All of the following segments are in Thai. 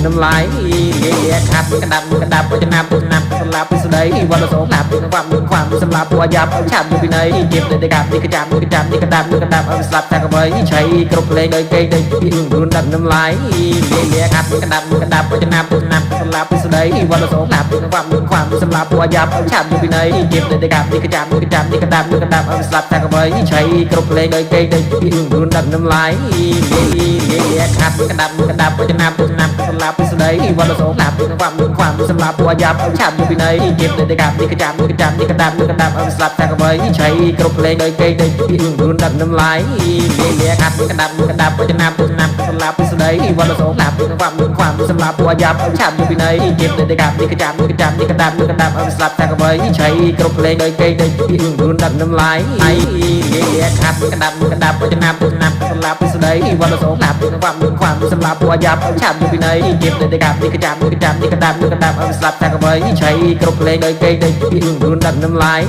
น้ำลายเลี้ยขับกระดับจะนับสำหรับสุดใดวันละสองนับความสำหรับตัวยับเอาชาบอยู่ที่ไหนเก็บได้กับนี่กระจำนี่กระดับเอาสลับทางกับไว้ใช้กรบเลยเลยเกยได้ที่อื่นรุนดันน้ำลายเลี้ยขับกระดับจะนับสำหรับสุดใดวันละสองนับความสำหรับตัวยับเอาชาบอยู่ที่ไหนเก็บได้กับนี่กระจำนี่กระดับเอาสลับทางกับไว้ใช้กรบเลยเลยเกยได้ที่อื่นรุนดันน้ำลายเลี้ยขับกระดับจะนับสำหรับสุดใดวันละสองนับความสำหรับตัวยับเอาชาบอยู่ที่ไหนเก็บได้กับนี่กระจำนี่กระดับเอาสลับทางกับไว้ใช้กรบเลยเลยเกยได้ที่อื่นรุนดันน้ำลายเลี้ยขับกระดับจะนับสำหรับสุดใดวันละสองนับความสำหรับตัวยับเอาชาบอยู่ที่ไหนเก็บได้กับนี่กระจำนี่กระดับเอาสลับทางกับไว้ใช้กรบเลยเลยเกยได้ที่อื่นรุนดันน้ำลายเลี้ยขับกระดับจะนับสำหรับสุดใดวันละสองนับความสำหรับตัวยับเอาชาบอยู่ที่ไหนเก็บได้กับนี่กระจำนี่กระดับเอาสลับทางกับไว้ใช้กรบเลยเลยเกยได้ที่อื่นรุนดันน้ำลาย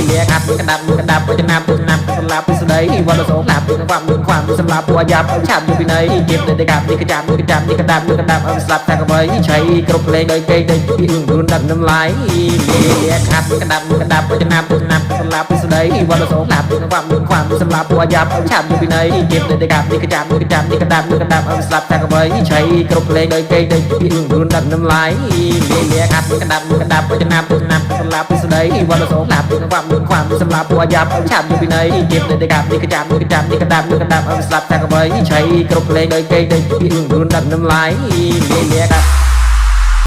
เลี้ยขับกระดับจะนับสำหรับสุดใดวันละสองนับความสำหรับตัวยับเอาชาบอยู่ที่ไหนเก็บได้กับนี่กระจำนี่กระดับเอาสลับทางกับไว้ใช้กรบเลยเลยเกยได้ที่อื่นรุนดันน้ำลายเลี้ยขับกระดับจะนับสำหรับสุดใดวันละสองนับความสำหรับตัวยับเอาชาบอยู่ที่ไหนเก็บได้กับนี่กระจำนี่กระดับเอาสลับทางกับไว้ใช้กรบเลยเลยเกยได้ที่อื่นรุนดันน้ำลายเลี้ยขับกระดับจะนับสำหรับสุดใดวันละสองนับความสำหรับตัวยับเอาชาบอยู่ที่ไหนเก็บได้กับนี่กระจำนี่กระดับเอาสลับทางกับไว้ใช้กรบเลยเลยเกยได้ที่อื่นรุนดันน้ำลายเลี้ยขับ